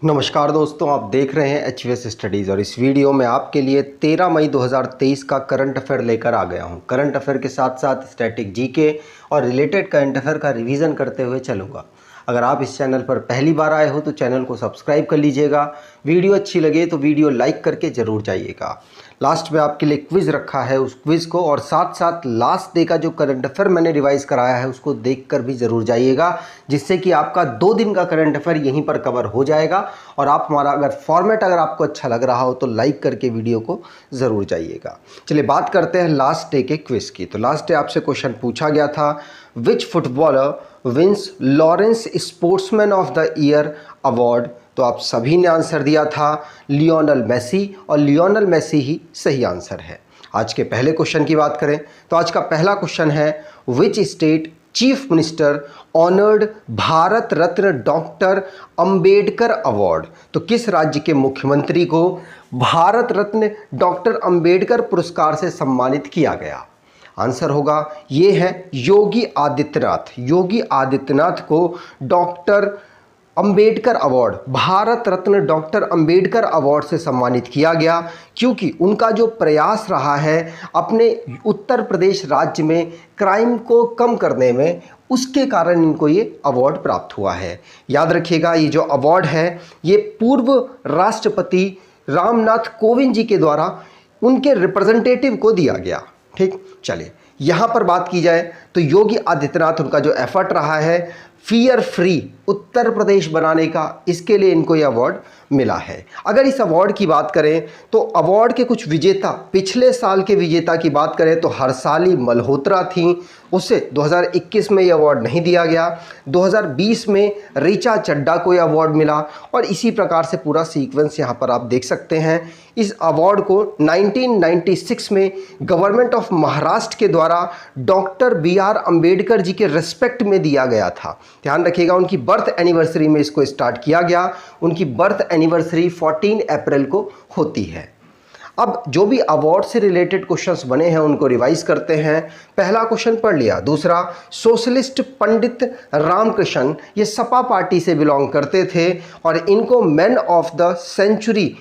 नमस्कार दोस्तों, आप देख रहे हैं HVS स्टडीज़ और इस वीडियो में आपके लिए 13 मई 2023 का करंट अफेयर लेकर आ गया हूं। करंट अफेयर के साथ साथ स्टैटिक जीके और रिलेटेड करंट अफेयर का रिवीजन करते हुए चलूँगा। अगर आप इस चैनल पर पहली बार आए हो तो चैनल को सब्सक्राइब कर लीजिएगा। वीडियो अच्छी लगे तो वीडियो लाइक करके ज़रूर जाइएगा। लास्ट में आपके लिए क्विज़ रखा है, उस क्विज़ को और साथ साथ लास्ट डे का जो करंट अफेयर मैंने रिवाइज़ कराया है उसको देखकर भी ज़रूर जाइएगा, जिससे कि आपका 2 दिन का करंट अफेयर यहीं पर कवर हो जाएगा। और आप हमारा अगर आपको अच्छा लग रहा हो तो लाइक करके वीडियो को ज़रूर जाइएगा। चलिए बात करते हैं लास्ट डे के क्विज़ की। तो लास्ट डे आपसे क्वेश्चन पूछा गया था, which footballer wins Laureus sportsman of the year award. तो आप सभी ने आंसर दिया था लियोनेल मेसी, और लियोनेल मेसी ही सही आंसर है। आज के पहले क्वेश्चन की बात करें तो आज का पहला क्वेश्चन है, which state chief minister honoured Bharat Ratna doctor Ambedkar award. तो किस राज्य के मुख्यमंत्री को भारत रत्न डॉक्टर अंबेडकर पुरस्कार से सम्मानित किया गया। आंसर होगा ये है योगी आदित्यनाथ। योगी आदित्यनाथ को doctor Ambedkar award, Bharat Ratna doctor Ambedkar award से सम्मानित किया गया, क्योंकि उनका जो प्रयास रहा है अपने उत्तर प्रदेश राज्य में क्राइम को कम करने में, उसके कारण इनको ये अवार्ड प्राप्त हुआ है। याद रखिएगा, ये जो अवार्ड है ये पूर्व राष्ट्रपति रामनाथ कोविंद जी के द्वारा उनके रिप्रेजेंटेटिव को दिया गया। ठीक, चलिए यहाँ पर बात की जाए तो योगी आदित्यनाथ, उनका जो एफर्ट रहा है फियर फ्री उत्तर प्रदेश बनाने का, इसके लिए इनको ये अवार्ड मिला है। अगर इस अवार्ड की बात करें तो अवार्ड के कुछ विजेता, पिछले साल के विजेता की बात करें तो हर्षाली मल्होत्रा थी, उससे 2021 में ये अवार्ड नहीं दिया गया। 2020 में ऋचा चड्ढा को यह अवार्ड मिला, और इसी प्रकार से पूरा सीक्वेंस यहाँ पर आप देख सकते हैं। इस अवार्ड को 1996 में गवर्नमेंट ऑफ महाराष्ट्र के द्वारा डॉक्टर BR अंबेडकर जी के रिस्पेक्ट में दिया गया था। ध्यान रखिएगा, उनकी बर्थ एनिवर्सरी में इसको स्टार्ट किया गया। उनकी बर्थ एनिवर्सरी 14 अप्रैल को होती है। अब जो भी अवार्ड से रिलेटेड क्वेश्चंस बने हैं उनको रिवाइज करते हैं। पहला क्वेश्चन पढ़ लिया। दूसरा, सोशलिस्ट पंडित रामकृष्ण, ये सपा पार्टी से बिलोंग करते थे और इनको मैन ऑफ द सेंचुरी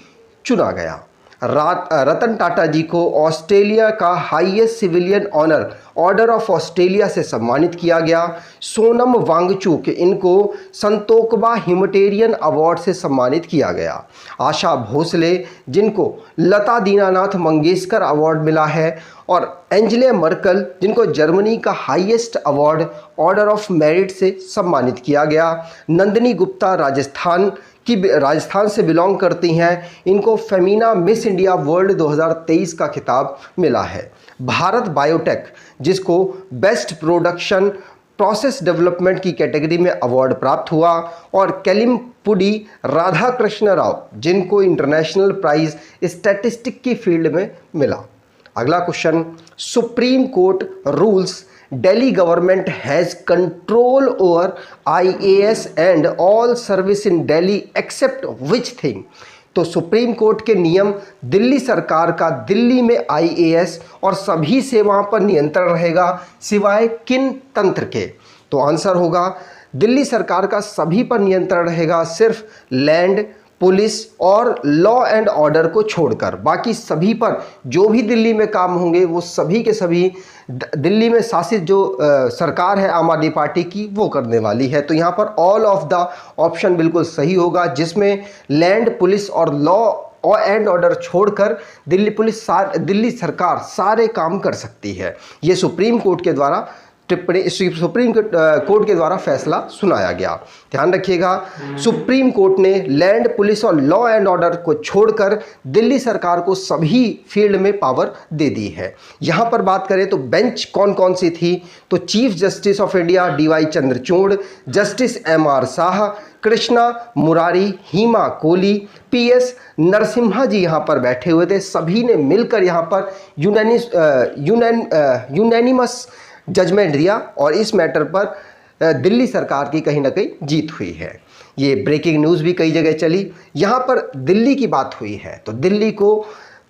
चुना गया। रतन टाटा जी को ऑस्ट्रेलिया का highest civilian honour order of Australia से सम्मानित किया गया। सोनम वांगचुक, इनको संतोकबा ह्यूमैनिटेरियन अवार्ड से सम्मानित किया गया। आशा भोसले, जिनको लता दीनानाथ मंगेशकर अवार्ड मिला है। और एंजेला मर्कल, जिनको जर्मनी का highest award order of merit से सम्मानित किया गया। नंदिनी गुप्ता राजस्थान से बिलोंग करती हैं, इनको फेमिना मिस इंडिया वर्ल्ड 2023 का खिताब मिला है। भारत बायोटेक, जिसको बेस्ट प्रोडक्शन प्रोसेस डेवलपमेंट की कैटेगरी में अवार्ड प्राप्त हुआ। और केलिमपुडी राधाकृष्ण राव, जिनको इंटरनेशनल प्राइज स्टैटिस्टिक की फील्ड में मिला। अगला question, supreme court rules Delhi government has control over IAS and all service in Delhi except which thing। तो सुप्रीम कोर्ट के नियम, दिल्ली सरकार का दिल्ली में IAS और सभी सेवाओं पर नियंत्रण रहेगा सिवाय किन तंत्र के। तो आंसर होगा दिल्ली सरकार का सभी पर नियंत्रण रहेगा, सिर्फ लैंड, पुलिस और लॉ एंड ऑर्डर को छोड़कर। बाकी सभी पर जो भी दिल्ली में काम होंगे वो सभी के सभी दिल्ली में शासित जो सरकार है आम आदमी पार्टी की, वो करने वाली है। तो यहाँ पर ऑल ऑफ द ऑप्शन बिल्कुल सही होगा, जिसमें लैंड, पुलिस और लॉ एंड ऑर्डर छोड़कर दिल्ली सरकार सारे काम कर सकती है। ये सुप्रीम कोर्ट के द्वारा सुप्रीम कोर्ट के द्वारा फैसला सुनाया गया। ध्यान रखिएगा, सुप्रीम कोर्ट ने लैंड, पुलिस और लॉ एंड ऑर्डर को छोड़कर दिल्ली सरकार को सभी फील्ड में पावर दे दी है। यहाँ पर बात करें तो बेंच कौन कौन सी थी, तो chief justice of India DY Chandrachud, justice MR Shah, Krishna Murari, Hima Kohli, PS Narasimha ji यहाँ पर बैठे हुए थे। सभी ने मिलकर यहाँ पर यूनानिमस जजमेंट दिया और इस मैटर पर दिल्ली सरकार की कहीं ना कहीं जीत हुई है। ये ब्रेकिंग न्यूज़ भी कई जगह चली। यहाँ पर दिल्ली की बात हुई है तो दिल्ली को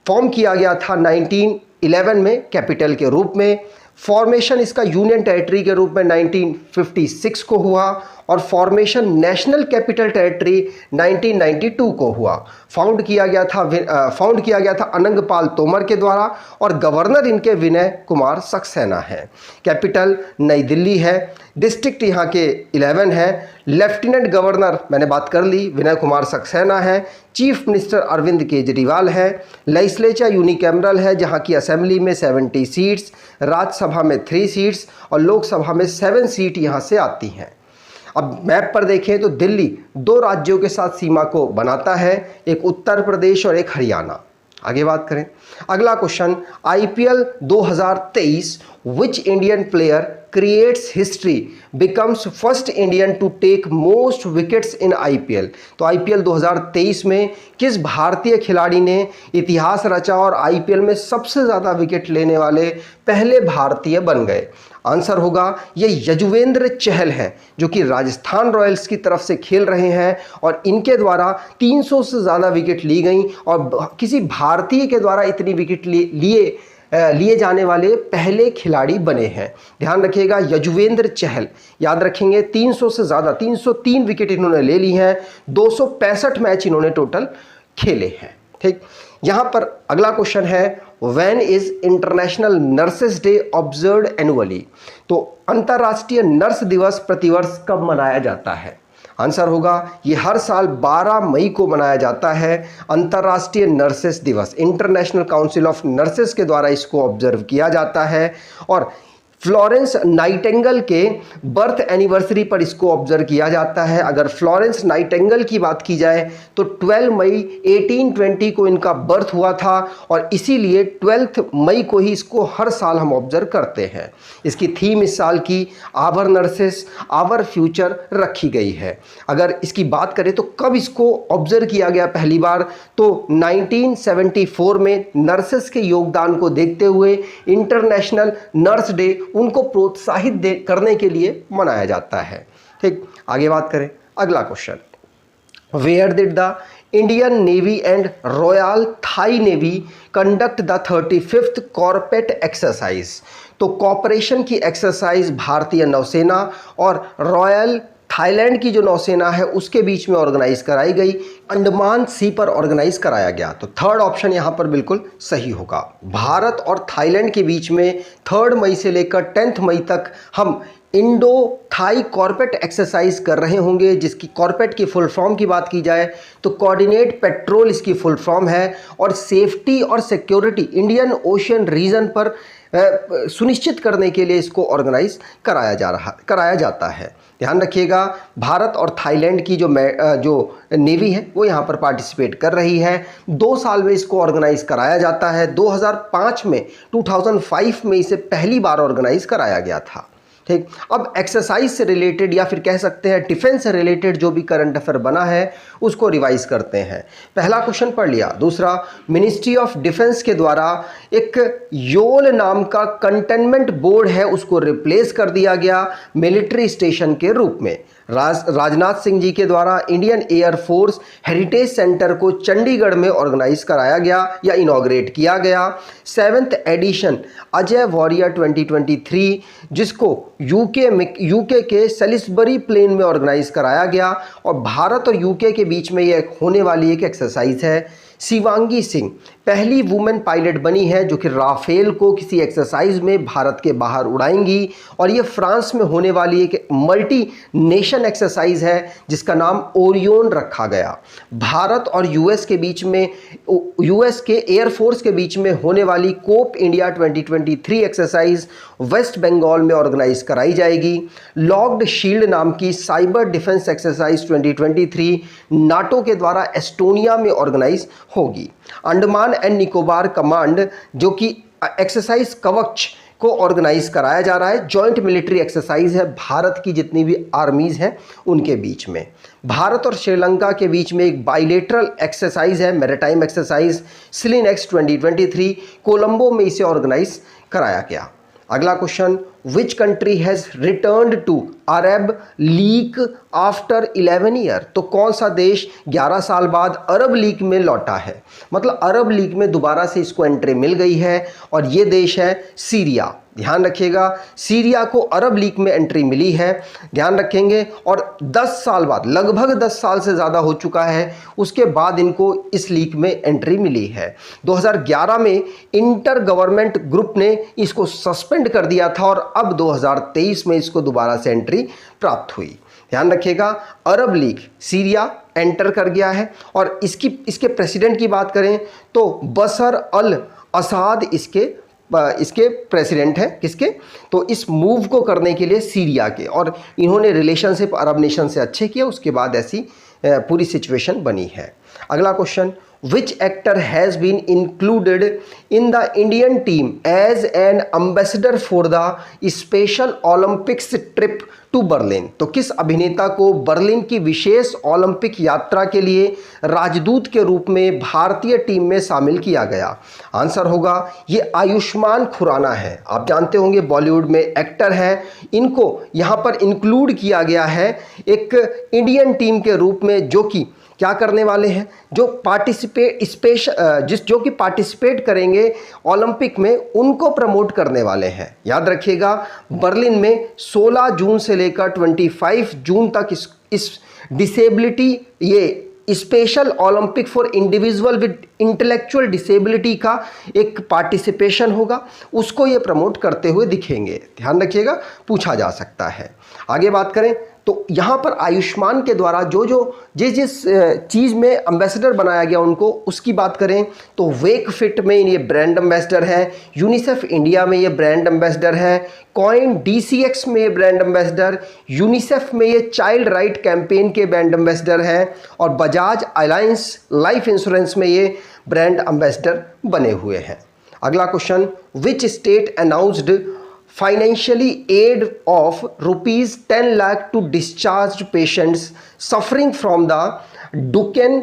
फॉर्म किया गया था 1911 में कैपिटल के रूप में। फॉर्मेशन इसका यूनियन टेरिटरी के रूप में 1956 को हुआ और फॉर्मेशन नेशनल कैपिटल टेरिटरी 1992 को हुआ। फाउंड किया गया था अनंगपाल तोमर के द्वारा और गवर्नर इनके विनय कुमार सक्सेना है। कैपिटल नई दिल्ली है। डिस्ट्रिक्ट यहाँ के 11 है। लेफ्टिनेंट गवर्नर मैंने बात कर ली, विनय कुमार सक्सेना है। चीफ मिनिस्टर अरविंद केजरीवाल है। लेजिस्लेचर यूनिकैमरल है, जहाँ की असेंबली में 70 सीट्स, राज्यसभा में 3 सीट्स और लोकसभा में 7 सीट यहाँ से आती हैं। अब मैप पर देखें तो दिल्ली 2 राज्यों के साथ सीमा को बनाता है, एक उत्तर प्रदेश और एक हरियाणा। आगे बात करें, अगला question, IPL 2023 which Indian player creates history becomes first Indian to take most wickets in IPL. तो आईपीएल 2023 में किस भारतीय खिलाड़ी ने इतिहास रचा और आईपीएल में सबसे ज़्यादा विकेट लेने वाले पहले भारतीय बन गए? आंसर होगा ये यजुवेंद्र चहल हैं, जो कि राजस्थान रॉयल्स की तरफ से खेल रहे हैं और इनके द्वारा 300 से ज़्यादा विकेट ली गई और किसी भारतीय के द्वारा इतनी विकेट लिए जाने वाले पहले खिलाड़ी बने हैं। ध्यान रखिएगा, यजुवेंद्र चहल, याद रखेंगे 300 से ज़्यादा 303 विकेट इन्होंने ले ली हैं, 265 मैच इन्होंने टोटल खेले हैं। ठीक, यहाँ पर अगला क्वेश्चन है, when is international nurses day observed annually? तो अंतर्राष्ट्रीय नर्स दिवस प्रतिवर्ष कब मनाया जाता है? आंसर होगा ये हर साल 12 मई को मनाया जाता है। अंतर्राष्ट्रीय नर्सेस दिवस, इंटरनेशनल काउंसिल ऑफ नर्सेस के द्वारा इसको ऑब्जर्व किया जाता है और फ्लोरेंस नाइटिंगेल के बर्थ एनिवर्सरी पर इसको ऑब्जर्व किया जाता है। अगर फ्लोरेंस नाइटिंगेल की बात की जाए तो 12 मई 1820 को इनका बर्थ हुआ था और इसीलिए 12 मई को ही इसको हर साल हम ऑब्जर्व करते हैं। इसकी थीम इस साल की आवर नर्सेस आवर फ्यूचर रखी गई है। अगर इसकी बात करें तो कब इसको ऑब्जर्व किया गया पहली बार, तो 1974 में नर्सेस के योगदान को देखते हुए इंटरनेशनल नर्स डे उनको प्रोत्साहित करने के लिए मनाया जाता है। ठीक, आगे बात करें, अगला question, where did the Indian navy and royal Thai navy conduct the 35th CORPAT exercise? तो कॉपरेशन की एक्सरसाइज भारतीय नौसेना और रॉयल थाईलैंड की जो नौसेना है उसके बीच में ऑर्गेनाइज कराई गई, अंडमान सी पर ऑर्गेनाइज कराया गया। तो थर्ड ऑप्शन यहां पर बिल्कुल सही होगा। भारत और थाईलैंड के बीच में 3 मई से लेकर 10 मई तक हम इंडो थाई कॉर्पेट एक्सरसाइज कर रहे होंगे, जिसकी कॉर्पेट की फुल फॉर्म की बात की जाए तो कोऑर्डिनेट पेट्रोल इसकी फुल फॉर्म है और सेफ्टी और सिक्योरिटी इंडियन ओशियन रीजन पर सुनिश्चित करने के लिए इसको ऑर्गेनाइज कराया जाता है। ध्यान रखिएगा, भारत और थाईलैंड की जो नेवी है वो यहाँ पर पार्टिसिपेट कर रही है। 2 साल में इसको ऑर्गेनाइज कराया जाता है। 2005 में 2005 में इसे पहली बार ऑर्गेनाइज कराया गया था। ठीक, अब एक्सरसाइज से रिलेटेड या फिर कह सकते हैं डिफेंस से रिलेटेड जो भी करंट अफेयर बना है उसको रिवाइज करते हैं। पहला क्वेश्चन पढ़ लिया। दूसरा, मिनिस्ट्री ऑफ डिफेंस के द्वारा एक योल नाम का कंटेनमेंट बोर्ड है उसको रिप्लेस कर दिया गया मिलिट्री स्टेशन के रूप में। राजनाथ सिंह जी के द्वारा Indian air force heritage centre को चंडीगढ़ में ऑर्गेनाइज कराया गया या इनॉग्रेट किया गया। 7th एडिशन अजय वॉरियर 2023 जिसको यूके के सेलिसबरी प्लेन में ऑर्गेनाइज कराया गया और भारत और यूके के बीच में यह होने वाली एक एक्सरसाइज है। शिवांगी सिंह पहली वुमेन पायलट बनी है जो कि राफेल को किसी एक्सरसाइज में भारत के बाहर उड़ाएंगी और ये फ्रांस में होने वाली एक मल्टी नेशन एक्सरसाइज है जिसका नाम ओरियोन रखा गया। भारत और यूएस के बीच में यूएस के एयरफोर्स के बीच में होने वाली Cope India 2023 exercise West Bengal में ऑर्गेनाइज कराई जाएगी। लॉक्ड शील्ड नाम की साइबर डिफेंस एक्सरसाइज 2023 नाटो के द्वारा एस्टोनिया में ऑर्गेनाइज होगी। अंडमान एंड निकोबार कमांड जो कि एक्सरसाइज कवच को ऑर्गेनाइज कराया जा रहा है, जॉइंट मिलिट्री एक्सरसाइज है भारत की जितनी भी आर्मीज हैं उनके बीच में। भारत और श्रीलंका के बीच में एक बाइलेटरल एक्सरसाइज है मैरीटाइम एक्सरसाइज सिलिनेक्स 2023 कोलंबो में इसे ऑर्गेनाइज कराया गया। अगला question, which country has returned to Arab league after 11 year? तो कौन सा देश 11 साल बाद अरब लीग में लौटा है, मतलब अरब लीग में दोबारा से इसको एंट्री मिल गई है और ये देश है सीरिया। ध्यान रखिएगा, सीरिया को अरब लीग में एंट्री मिली है, ध्यान रखेंगे। और 10 साल बाद, लगभग 10 साल से ज़्यादा हो चुका है, उसके बाद इनको इस लीग में एंट्री मिली है। 2011 में इंटर गवर्नमेंट ग्रुप ने इसको सस्पेंड कर दिया था और अब 2023 में इसको दोबारा से एंट्री प्राप्त हुई। ध्यान रखिएगा, अरब लीग सीरिया एंटर कर गया है। और इसके प्रेसिडेंट की बात करें तो बशर अल असाद इसके प्रेसिडेंट हैं। किसके? तो इस मूव को करने के लिए सीरिया के, और इन्होंने रिलेशनशिप अरब नेशन से अच्छे किए, उसके बाद ऐसी पूरी सिचुएशन बनी है। अगला question, which actor has been included in the Indian team as an ambassador for the Special Olympics trip to Berlin? तो किस अभिनेता को बर्लिन की विशेष ओलंपिक यात्रा के लिए राजदूत के रूप में भारतीय टीम में शामिल किया गया? आंसर होगा ये आयुष्मान खुराना है। आप जानते होंगे बॉलीवुड में एक्टर हैं, इनको यहाँ पर इंक्लूड किया गया है एक इंडियन टीम के रूप में, जो कि क्या करने वाले हैं, जो पार्टिसिपेट करेंगे ओलंपिक में, उनको प्रमोट करने वाले हैं। याद रखिएगा, बर्लिन में 16 जून से लेकर 25 जून तक इस डिसेबिलिटी, ये special Olympic for individual with intellectual disability का एक पार्टिसिपेशन होगा, उसको ये प्रमोट करते हुए दिखेंगे। ध्यान रखिएगा, पूछा जा सकता है। आगे बात करें तो यहाँ पर आयुष्मान के द्वारा जिस चीज़ में एम्बेसडर बनाया गया उनको, उसकी बात करें तो वेक फिट में ये ब्रांड एम्बेसडर हैं, यूनिसेफ इंडिया में ये ब्रांड एम्बेसडर हैं, कॉइन DCX में ये ब्रांड एम्बेसडर, यूनिसेफ में ये चाइल्ड राइट कैंपेन के ब्रांड एम्बेसडर हैं, और बजाज अलायंस लाइफ इंश्योरेंस में ये ब्रांड एम्बेसडर बने हुए हैं। अगला question, which state announced financially aid of rupees 10 lakh to discharged patients suffering from the Duchenne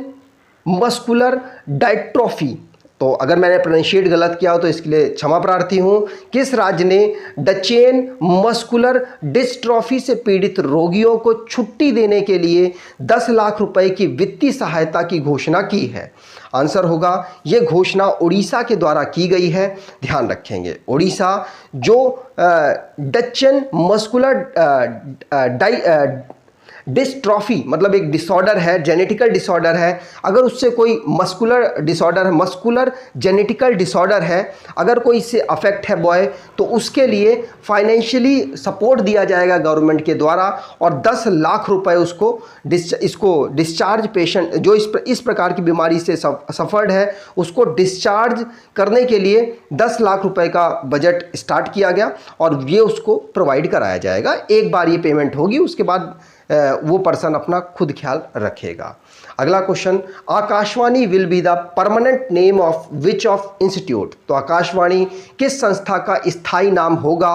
muscular dystrophy? तो अगर मैंने प्रोनाउंशिएट गलत किया हो तो इसके लिए क्षमा प्रार्थी हूँ। किस राज्य ने डचेन मस्कुलर डिस्ट्रॉफी से पीड़ित रोगियों को छुट्टी देने के लिए 10 लाख रुपए की वित्तीय सहायता की घोषणा की है? आंसर होगा ये घोषणा उड़ीसा के द्वारा की गई है। ध्यान रखेंगे, उड़ीसा जो डचेन मस्कुलर डिस्ट्रॉफी मतलब एक डिसऑर्डर है, जेनेटिकल डिसऑर्डर है, अगर उससे कोई मस्कुलर डिसऑर्डर है, मस्कुलर जेनेटिकल डिसऑर्डर है, अगर कोई इससे अफेक्ट है बॉय, तो उसके लिए फाइनेंशियली सपोर्ट दिया जाएगा गवर्नमेंट के द्वारा, और 10 लाख रुपए इसको डिस्चार्ज पेशेंट जो इस प्रकार की बीमारी से सफ़र्ड है, उसको डिस्चार्ज करने के लिए 10 लाख रुपए का बजट स्टार्ट किया गया, और ये उसको प्रोवाइड कराया जाएगा। एक बार ये पेमेंट होगी, उसके बाद वो पर्सन अपना खुद ख्याल रखेगा। अगला question, Akashvani will be the permanent name of which of institute? तो आकाशवाणी किस संस्था का स्थायी नाम होगा?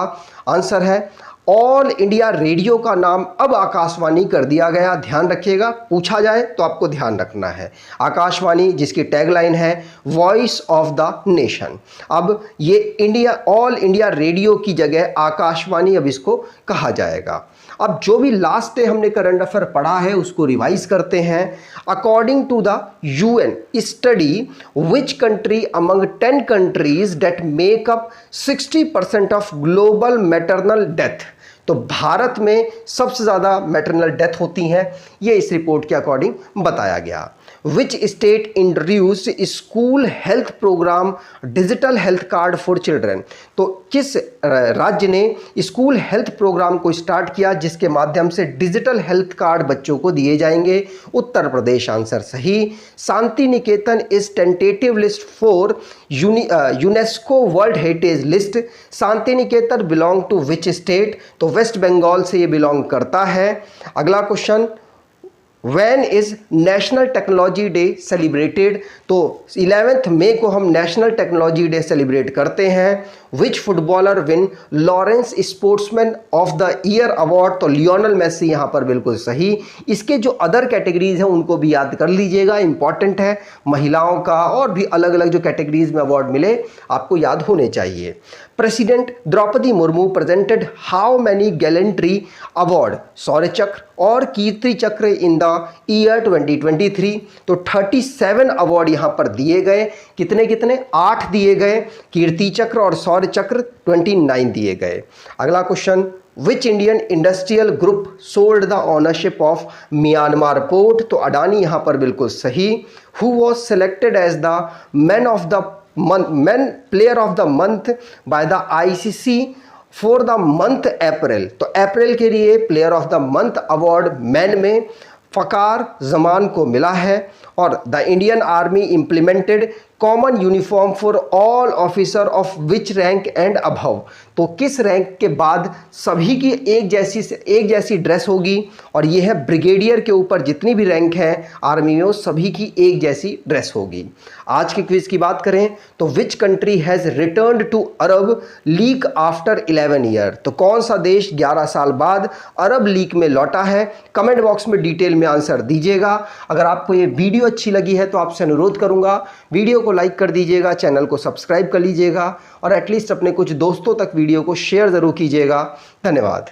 आंसर है ऑल इंडिया रेडियो का नाम अब आकाशवाणी कर दिया गया। ध्यान रखिएगा, पूछा जाए तो आपको ध्यान रखना है। आकाशवाणी जिसकी टैगलाइन है वॉइस ऑफ द नेशन, अब ये ऑल इंडिया रेडियो की जगह आकाशवाणी अब इसको कहा जाएगा। अब जो भी लास्ट डे हमने करंट अफेयर पढ़ा है उसको रिवाइज करते हैं। According to the UN study, which country among 10 countries that make up 60% of global maternal death? तो भारत में सबसे ज़्यादा मैटरनल डेथ होती हैं, ये इस रिपोर्ट के अकॉर्डिंग बताया गया। Which state introduced school health programme digital health card for children? तो किस राज्य ने स्कूल हेल्थ प्रोग्राम को स्टार्ट किया जिसके माध्यम से डिजिटल हेल्थ कार्ड बच्चों को दिए जाएंगे? उत्तर प्रदेश आंसर सही। Shanti Niketan is tentative list for UNESCO world heritage list. Shanti Niketan belong to which state? तो वेस्ट बंगाल से ये बिलोंग करता है। अगला question, When is national technology day celebrated? तो 11 मई को हम नेशनल टेक्नोलॉजी डे सेलिब्रेट करते हैं। Which footballer win Laureus sportsman of the year award? तो लियोनल मेसी यहाँ पर बिल्कुल सही। इसके जो अदर कैटेगरीज हैं उनको भी याद कर लीजिएगा, इंपॉर्टेंट है। महिलाओं का और भी अलग अलग जो कैटेगरीज में अवार्ड मिले आपको याद होने चाहिए। President Draupadi Murmu presented how many gallantry award? Shaurya Chakra और कीर्ति चक्र इन द ईयर 2023। तो 37 अवार्ड यहाँ पर दिए गए। कितने कितने? 8 दिए गए। कीर्ति चक्र और शौर्य चक्र 29 दिए गए। अगला question, which Indian industrial group sold the ownership of Myanmar port? तो अडानी यहाँ पर बिल्कुल सही। Who was selected as the man of the month, man player of the month by the ICC for the month April? तो अप्रैल के लिए player of the month award man में फ़कार जमान को मिला है। और the Indian army implemented common uniform for all officer of which rank and above? तो किस रैंक के बाद सभी की एक जैसी ड्रेस होगी? और ये है ब्रिगेडियर के ऊपर जितनी भी रैंक है आर्मी में, सभी की एक जैसी ड्रेस होगी। आज के क्विज की बात करें तो which country has returned to Arab league after 11 year? तो कौन सा देश 11 साल बाद अरब लीग में लौटा है? कमेंट बॉक्स में डिटेल में आंसर दीजिएगा। अगर आपको ये वीडियो अच्छी लगी है तो आपसे अनुरोध करूंगा, वीडियो को लाइक कर दीजिएगा, चैनल को सब्सक्राइब कर लीजिएगा और एटलीस्ट अपने कुछ दोस्तों तक वीडियो को शेयर ज़रूर कीजिएगा। धन्यवाद।